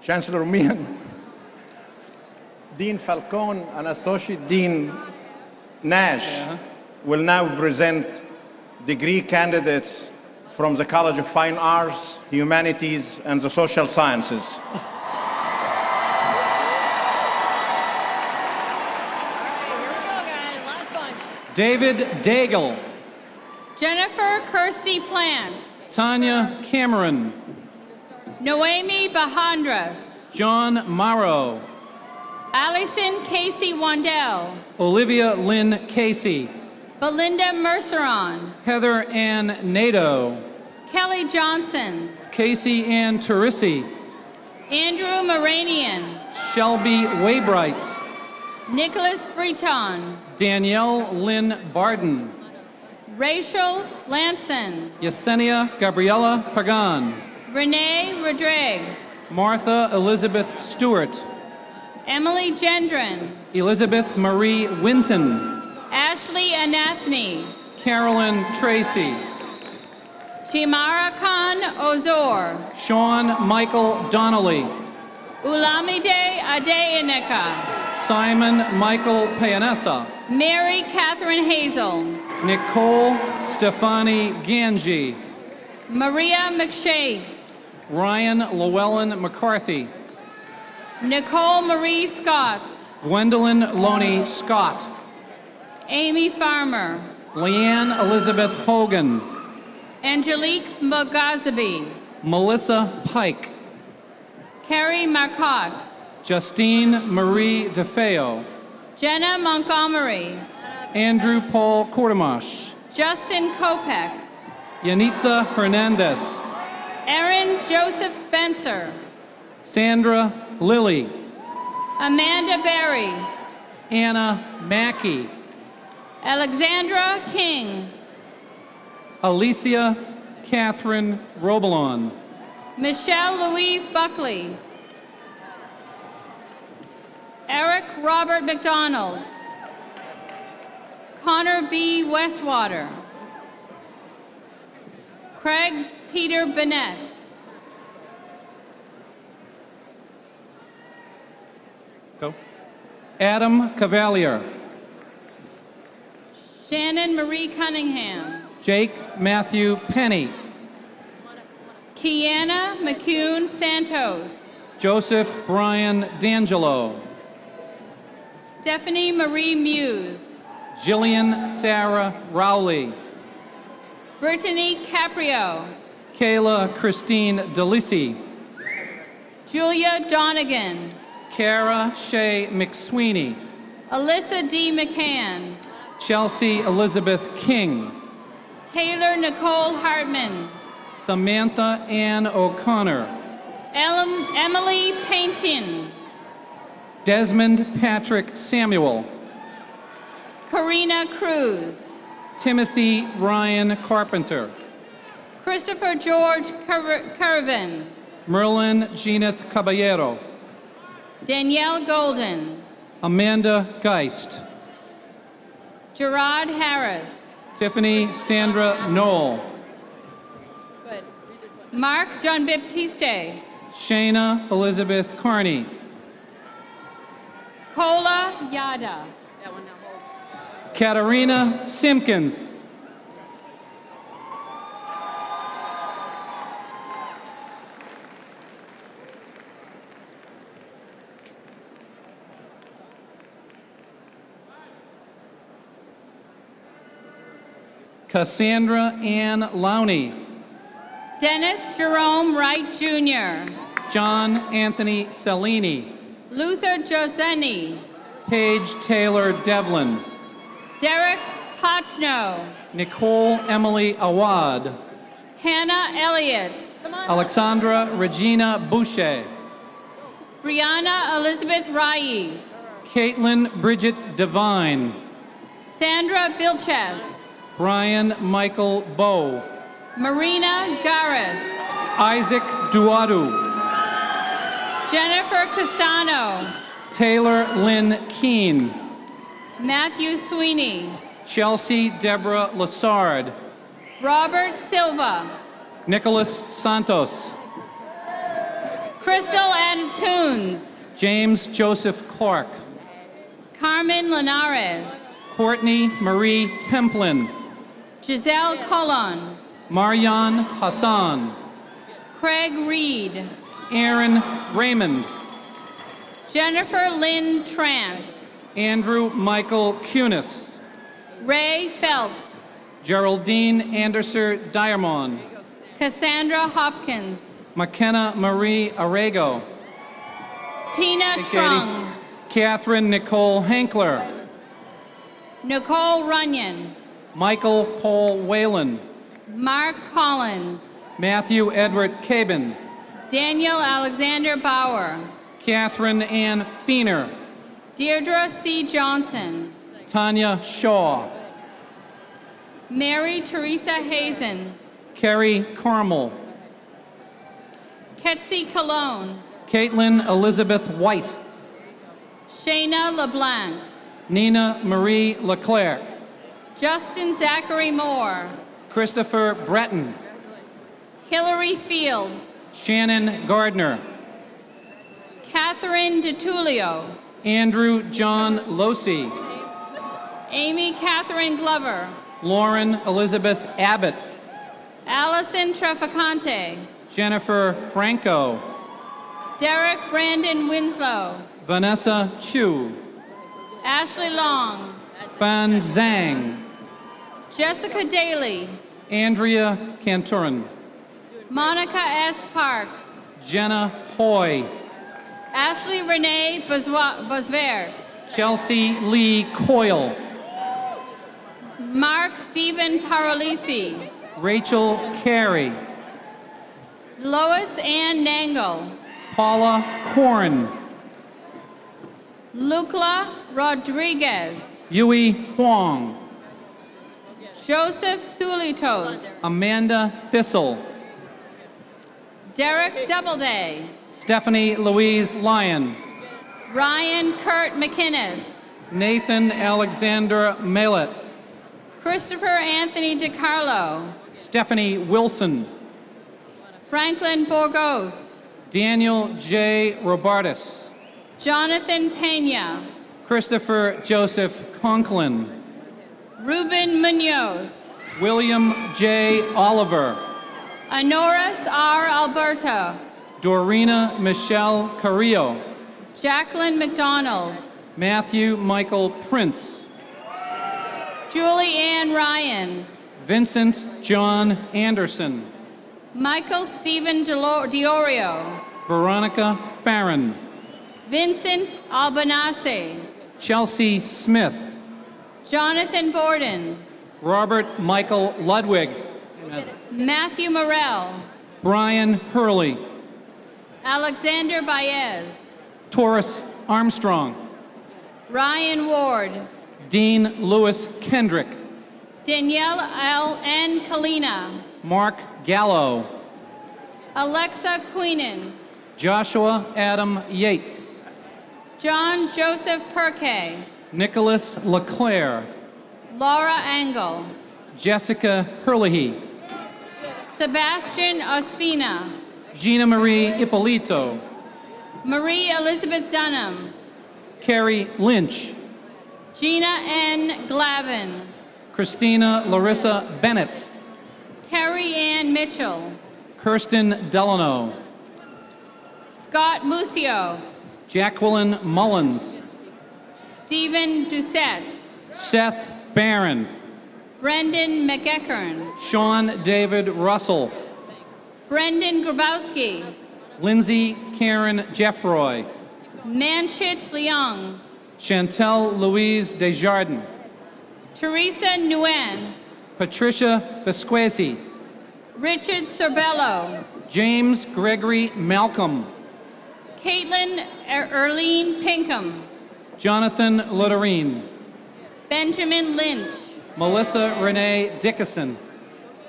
Chancellor Meehan, Dean Falcone, and Associate Dean Nash will now present degree candidates from the College of Fine Arts, Humanities, and the Social Sciences. David Daigle. Jennifer Kirsty Plant. Tanya Cameron. Noemi Bahandras. John Morrow. Allison Casey Wandell. Olivia Lynn Casey. Belinda Merceron. Heather Ann Nadeau. Kelly Johnson. Casey Ann Turisi. Andrew Moranian. Shelby Waybright. Nicholas Breton. Danielle Lynn Barden. Rachel Lanson. Yesenia Gabriela Pagan. Renee Rodriguez. Martha Elizabeth Stewart. Emily Gendron. Elizabeth Marie Winton. Ashley Anathny. Carolyn Tracy. Chimara Khan Ozor. Sean Michael Donnelly. Ulamide Adeyineka. Simon Michael Payanessa. Mary Catherine Hazel. Nicole Stefani Ganji. Maria McShade. Ryan Llewellyn McCarthy. Nicole Marie Scotts. Gwendolyn Loney Scott. Amy Farmer. Leanne Elizabeth Hogan. Angelique Mogazabi. Melissa Pike. Carrie Marcotte. Justine Marie DeFeo. Jenna Montgomery. Andrew Paul Kortamash. Justin Kopek. Yanitza Hernandez. Aaron Joseph Spencer. Sandra Lilly. Amanda Berry. Anna Mackey. Alexandra King. Alicia Catherine Robelon. Michelle Louise Buckley. Eric Robert McDonald. Connor B. Westwater. Craig Peter Bennett. Go. Adam Cavalier. Shannon Marie Cunningham. Jake Matthew Penny. Kiana McCune Santos. Joseph Brian D'Angelo. Stephanie Marie Muse. Jillian Sarah Rowley. Brittany Caprio. Kayla Christine DeLisi. Julia Donegan. Kara Shea McSweeney. Alyssa D. McCann. Chelsea Elizabeth King. Taylor Nicole Hartman. Samantha Ann O'Connor. Emily Paintin. Desmond Patrick Samuel. Karina Cruz. Timothy Ryan Carpenter. Christopher George Curvin. Merlin Geneth Caballero. Danielle Golden. Amanda Geist. Gerard Harris. Tiffany Sandra Knoll. Good. Mark John Baptiste. Shayna Elizabeth Carney. Kola Yada. Katarina Simpkins. Cassandra Ann Lowney. Dennis Jerome Wright Jr. John Anthony Cellini. Luther Joseni. Paige Taylor Devlin. Derek Potno. Nicole Emily Awad. Hannah Elliott. Alexandra Regina Boucher. Brianna Elizabeth Rai. Caitlin Bridget Devine. Sandra Bilches. Brian Michael Bowe. Marina Garis. Isaac Duadu. Jennifer Castano. Taylor Lynn Keene. Matthew Sweeney. Chelsea Deborah Lassard. Robert Silva. Nicholas Santos. Crystal Antunes. James Joseph Clark. Carmen Linares. Courtney Marie Templin. Giselle Colon. Marian Hassan. Craig Reed. Aaron Raymond. Jennifer Lynn Trant. Andrew Michael Kunis. Ray Feltz. Geraldine Anderson Diamond. Cassandra Hopkins. McKenna Marie Arrego. Tina Hey, Katie. Trung. Catherine Nicole Hankler. Nicole Runyon. Michael Paul Whalen. Mark Collins. Matthew Edward Cabin. Daniel Alexander Bauer. Catherine Ann Feener. Deirdre C. Johnson. Tanya Shaw. Mary Teresa Hazen. Kerry Carmel. Ketsi Cologne. Caitlin Elizabeth White. Shayna LeBlanc. Nina Marie Leclerc. Justin Zachary Moore. Christopher Breton. Hillary Field. Shannon Gardner. Catherine DeTulio. Andrew John Losi. Amy Catherine Glover. Lauren Elizabeth Abbott. Allison Traficante. Jennifer Franco. Derek Brandon Winslow. Vanessa Chu. Ashley Long. Fan Zhang. Jessica Daly. Andrea Canturin. Monica S. Parks. Jenna Hoy. Ashley Renee Bosvert. Chelsea Lee Coyle. Mark Stephen Parolisi. Rachel Carey. Lois Ann Nangle. Paula Corn. Lucla Rodriguez. Yui Huang. Joseph Sulitos. Amanda Thistle. Derek Doubleday. Stephanie Louise Lyon. Ryan Kurt McInnes. Nathan Alexander Mallet. Christopher Anthony DiCarlo. Stephanie Wilson. Franklin Borgos. Daniel J. Robartis. Jonathan Pena. Christopher Joseph Conklin. Ruben Munoz. William J. Oliver. Honoris R. Alberto. Dorina Michelle Carrillo. Jacqueline McDonald. Matthew Michael Prince. Julie Ann Ryan. Vincent John Anderson. Michael Stephen Diorio. Veronica Farron. Vincent Albanese. Chelsea Smith. Jonathan Borden. Robert Michael Ludwig. Matthew Morell. Brian Hurley. Alexander Baez. Taurus Armstrong. Ryan Ward. Dean Lewis Kendrick. Danielle L. N. Kalina. Mark Gallo. Alexa Queenan. Joshua Adam Yates. John Joseph Perkay. Nicholas LeClaire. Laura Angle. Jessica Hurley. Sebastian Ospina. Gina Marie Ippolito. Marie Elizabeth Dunham. Carrie Lynch. Gina N. Glavin. Christina Larissa Bennett. Terry Ann Mitchell. Kirsten Delano. Scott Musio. Jacqueline Mullins. Stephen Doucette. Seth Barron. Brendan McEachern. Sean David Russell. Brendan Grabowski. Lindsay Karen Jeffroy. Manchit Leung. Chantel Louise Desjardins. Teresa Nguyen. Patricia Vesquezi. Richard Sorbello. James Gregory Malcolm. Caitlin Erlene Pinkham. Jonathan Lutterine. Benjamin Lynch. Melissa Renee Dickinson.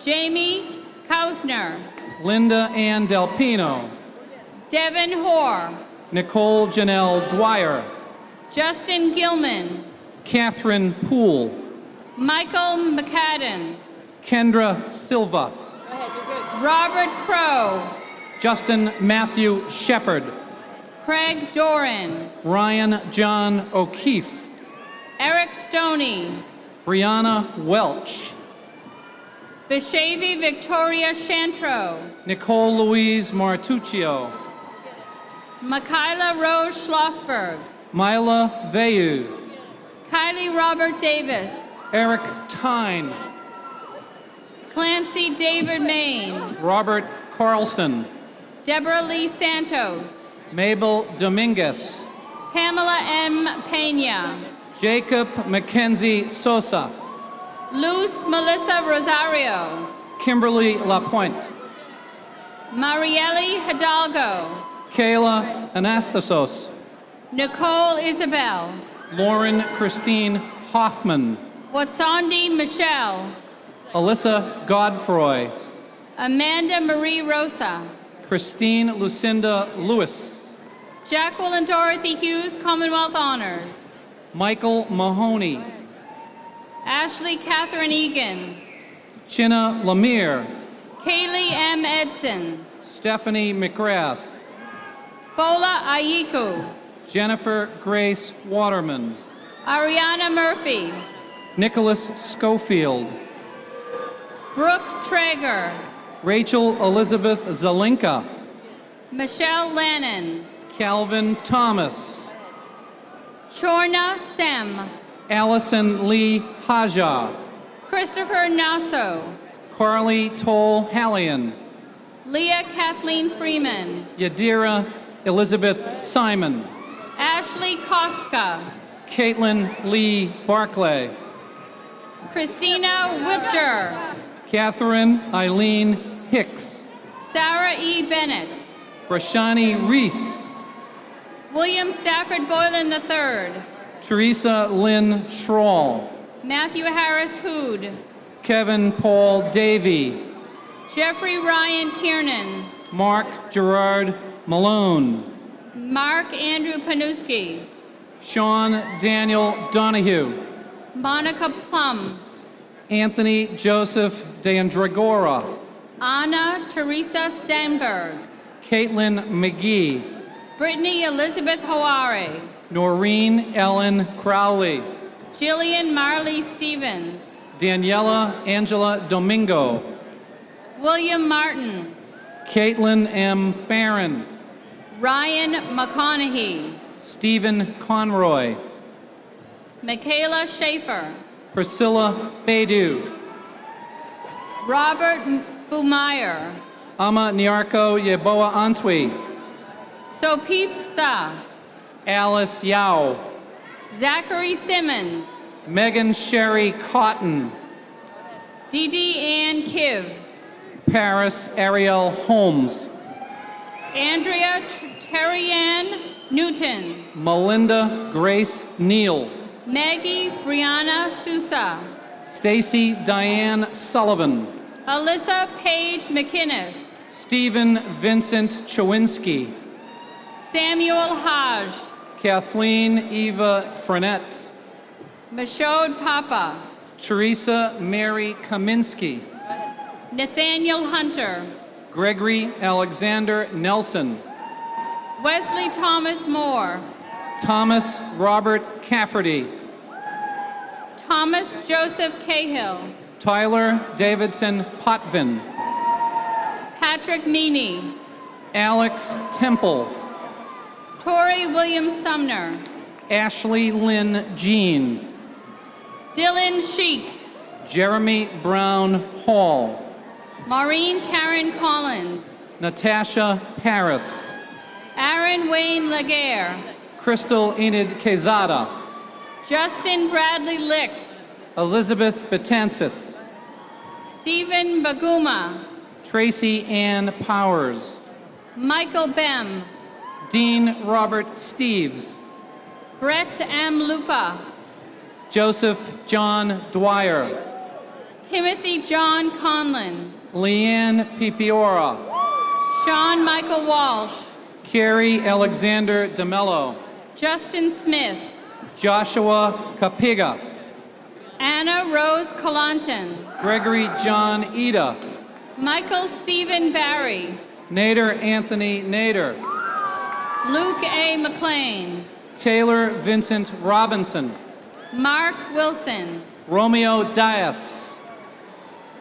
Jamie Kausner. Linda Ann Delpino. Devin Hoare. Nicole Janelle Dwyer. Justin Gilman. Catherine Poole. Michael McCadden. Kendra Silva. Robert Crow. Justin Matthew Shepard, Craig Doran, Ryan John O'Keefe, Eric Stoney, Brianna Welch, Vishavi Victoria Shantro, Nicole Louise Martuccio, Michaela Rose Schlossberg, Mila Veyu, Kylie Robert Davis, Eric Tyne, Clancy David Main, Robert Carlson, Deborah Lee Santos, Mabel Dominguez, Pamela M. Pena, Jacob Mackenzie Sosa, Luz Melissa Rosario, Kimberly Lapointe, Marielle Hidalgo, Kayla Anastasos, Nicole Isabel, Lauren Christine Hoffman, Watsandi Michelle, Alyssa Godfroy, Amanda Marie Rosa, Christine Lucinda Lewis, Jacqueline Dorothy Hughes Commonwealth Honors, Michael Mahoney, Ashley Catherine Egan, Chinna Lemire, Kaylee M. Edson, Stephanie McGrath, Fola Ayiku, Jennifer Grace Waterman, Ariana Murphy, Nicholas Schofield, Brooke Traeger, Rachel Elizabeth Zelinka, Michelle Lannon, Calvin Thomas, Chorna Sem, Allison Lee Haja, Christopher Nasso, Carly Toll Hallian, Leah Kathleen Freeman, Yadira Elizabeth Simon, Ashley Kostka, Caitlin Lee Barclay, Christina Witcher, Catherine Eileen Hicks, Sarah E. Bennett, Brashani Reese, William Stafford Boylan III, Teresa Lynn Schroll, Matthew Harris Hood, Kevin Paul Davey, Jeffrey Ryan Kiernan, Mark Gerard Malone, Mark Andrew Panuski, Sean Daniel Donahue, Monica Plum, Anthony Joseph DeAndragora, Anna Teresa Stenberg, Caitlin McGee, Brittany Elizabeth Hoare, Noreen Ellen Crowley, Jillian Marley Stevens, Daniela Angela Domingo, William Martin, Caitlin M. Farron, Ryan McConaughey, Stephen Conroy, Michaela Schaefer, Priscilla Baidu, Robert Fumeyer, Ama Nyarko Yeboah Antwi, Sopip Sa, Alice Yao, Zachary Simmons, Megan Sherry Cotton, Dee Ann Kiv, Paris Ariel Holmes, Andrea Terrianne Newton, Melinda Grace Neal, Maggie Brianna Sousa, Stacy Diane Sullivan, Alyssa Paige McInnes, Stephen Vincent Chowinski, Samuel Hodge, Kathleen Eva Frenette, Mashode Papa, Teresa Mary Kaminsky, Nathaniel Hunter, Gregory Alexander Nelson, Wesley Thomas Moore, Thomas Robert Cafferty, Thomas Joseph Cahill, Tyler Davidson Potvin, Patrick Meany, Alex Temple, Tori William Sumner, Ashley Lynn Jean, Dylan Sheik, Jeremy Brown Hall, Maureen Karen Collins, Natasha Paris, Aaron Wayne Laguerre, Crystal Enid Quezada, Justin Bradley Licht, Elizabeth Betances, Stephen Baguma, Tracy Ann Powers, Michael Bem, Dean Robert Steves, Brett M. Lupa, Joseph John Dwyer, Timothy John Conlon, Leanne Pipiora, Sean Michael Walsh, Carrie Alexander DeMello, Justin Smith, Joshua Capiga, Anna Rose Colanton, Gregory John Eda, Michael Stephen Barry, Nader Anthony Nader. Luke A. McLean. Taylor Vincent Robinson. Mark Wilson. Romeo Dias.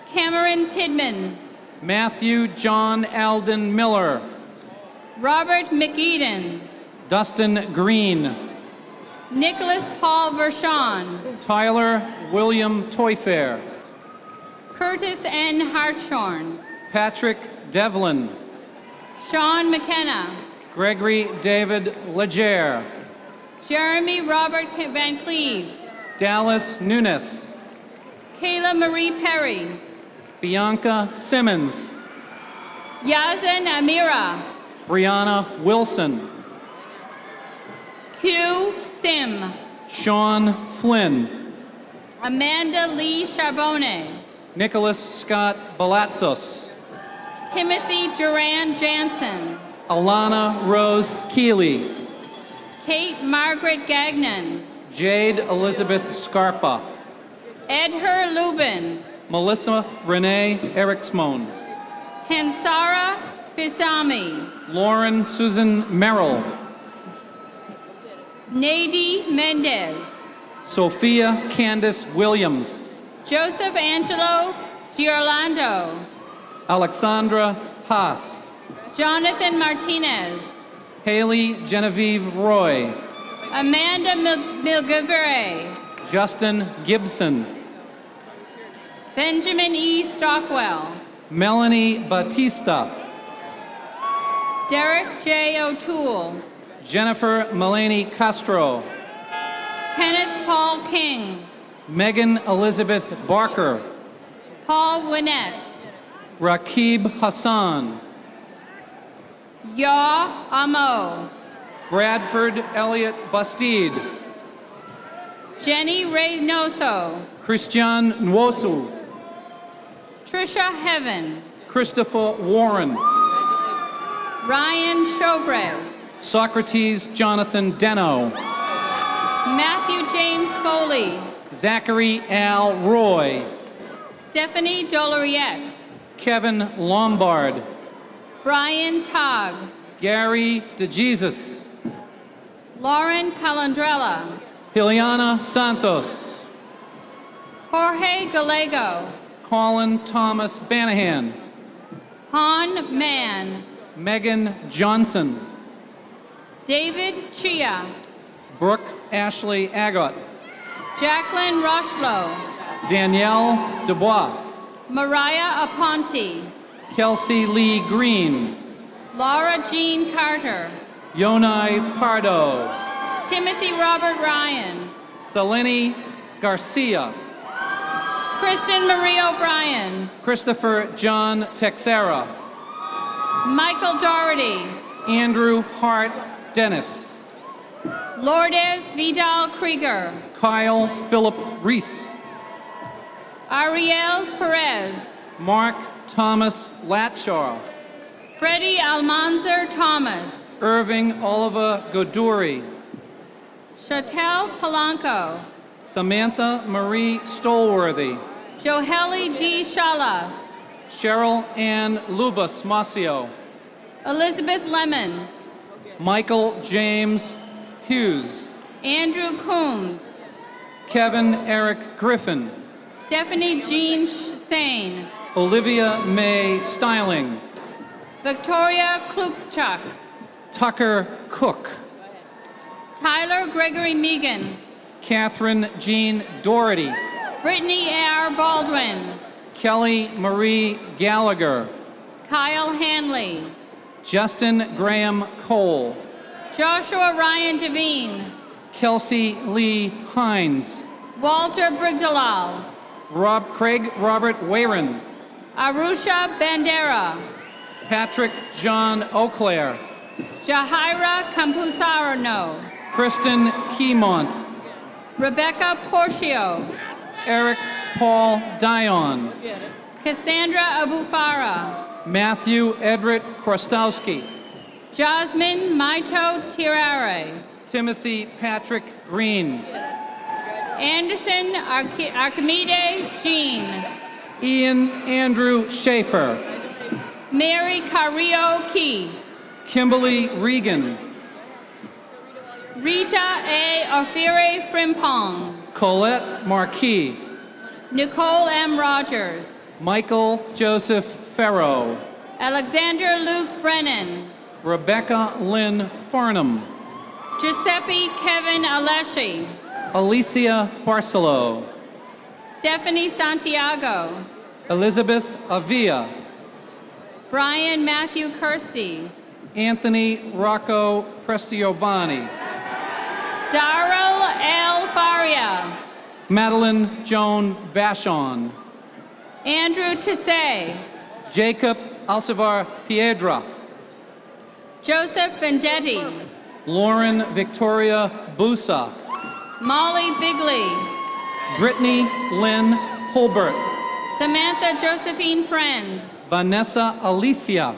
Cameron Tidman. Matthew John Alden Miller. Robert McEden. Dustin Green. Nicholas Paul Vershawn. Tyler William Toyfair. Curtis N. Hartshorn. Patrick Devlin. Sean McKenna. Gregory David Leger. Jeremy Robert Van Cleve. Dallas Nunes. Kayla Marie Perry. Bianca Simmons. Yazan Amira. Brianna Wilson. Q. Sim. Sean Flynn. Amanda Lee Charbonnet. Nicholas Scott Balatzos. Timothy Duran Jansen. Alana Rose Keeley. Kate Margaret Gagnon. Jade Elizabeth Scarpa. Edher Lubin. Melissa Renee Eriksmon. Hansara Fisami. Lauren Susan Merrill. Nady Mendez. Sophia Candace Williams. Joseph Angelo Giorlando. Alexandra Haas. Jonathan Martinez. Haley Genevieve Roy. Amanda Milgavere. Justin Gibson. Benjamin E. Stockwell. Melanie Batista. Derek J. O'Toole. Jennifer Mulaney Castro. Kenneth Paul King. Megan Elizabeth Barker. Paul Winnett. Rakib Hassan. Yaw Amo. Bradford Elliott Bastide. Jenny Reynoso. Christian Nwosu. Trisha Heaven. Christopher Warren. Ryan Chauvres. Socrates Jonathan Deno. Matthew James Foley. Zachary Al Roy. Stephanie Doloriette. Kevin Lombard. Brian Togg. Gary DeJesus. Lauren Calandrella. Hiliana Santos. Jorge Gallego. Colin Thomas Banahan. Han Mann. Megan Johnson. David Chia. Brooke Ashley Agot. Jacqueline Rocheleau. Danielle Dubois. Mariah Aponte. Kelsey Lee Green. Laura Jean Carter. Yonai Pardo. Timothy Robert Ryan. Selene Garcia. Kristen Marie O'Brien. Christopher John Texera. Michael Doherty. Andrew Hart Dennis. Lourdes Vidal Krieger. Kyle Philip Reese. Ariels Perez. Mark Thomas Latshaw. Freddie Almanzar Thomas. Irving Oliver Goduri. Chantel Polanco. Samantha Marie Stolworthy. Joheli D. Shalas. Cheryl Ann Lubas Masio. Elizabeth Lemon. Michael James Hughes. Andrew Coombs. Kevin Eric Griffin. Stephanie Jean Sane. Olivia May Styling. Victoria Klukchuk. Tucker Cook. Tyler Gregory Megan. Catherine Jean Doherty. Brittany R. Baldwin. Kelly Marie Gallagher. Kyle Hanley. Justin Graham Cole. Joshua Ryan Devine. Kelsey Lee Hines. Walter Brigdalal. Craig Robert Wayron. Arusha Bandera. Patrick John Auclair. Jahira Campusarno. Kristen Keymont. Rebecca Porcio. Eric Paul Dion. Cassandra Abufara. Matthew Edrit Krostowski. Jasmine Maito Tirare. Timothy Patrick Green. Anderson Archimede, 'Archimede' Jean. Ian Andrew Schaefer. Mary Carrillo Key. Kimberly Regan, Rita A. Ofiri Frimpong. Colette Marquis, Nicole M. Rogers. Michael Joseph Farrow, Alexander Luke Brennan. Rebecca Lynn Farnham, Giuseppe Kevin Alessi. Alicia Barcelo, Stephanie Santiago. Elizabeth Avia, Brian Matthew Kirsty. Anthony Rocco Prestigiovanni, Darrell L. Faria. Madeline Joan Vachon, Andrew Tissay. Jacob Alcivar Piedra, Joseph Vendetti. Lauren Victoria Busa, Molly Bigley. Brittany Lynn Holbert, Samantha Josephine Friend. Vanessa Alicia,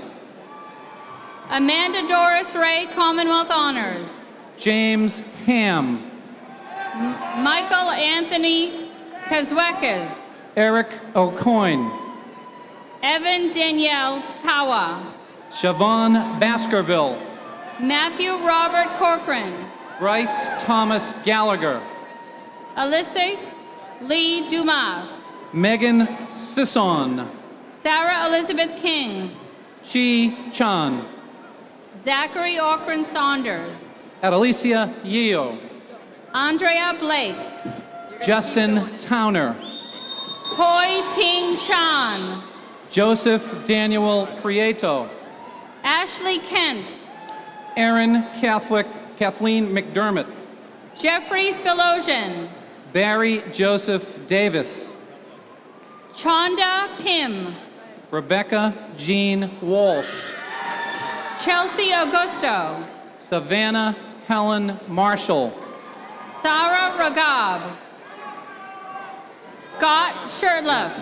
Amanda Doris Ray Commonwealth Honors. James Ham, Michael Anthony Kazwekas. Eric O'Coin, Evan Danielle Tawa. Siobhan Baskerville, Matthew Robert Corcoran. Bryce Thomas Gallagher, Alyssa Lee Dumas. Megan Sisson, Sarah Elizabeth King. Chi Chan, Zachary Okran Saunders. Adelicia Yeo, Andrea Blake. Justin Towner, Hoi Ting Chan. Joseph Daniel Prieto, Ashley Kent. Aaron Kathleen McDermott, Jeffrey Philosian. Barry Joseph Davis, Chanda Pim. Rebecca Jean Walsh, Chelsea Augusto. Savannah Helen Marshall, Sarah Ragab. Scott Shurtleff.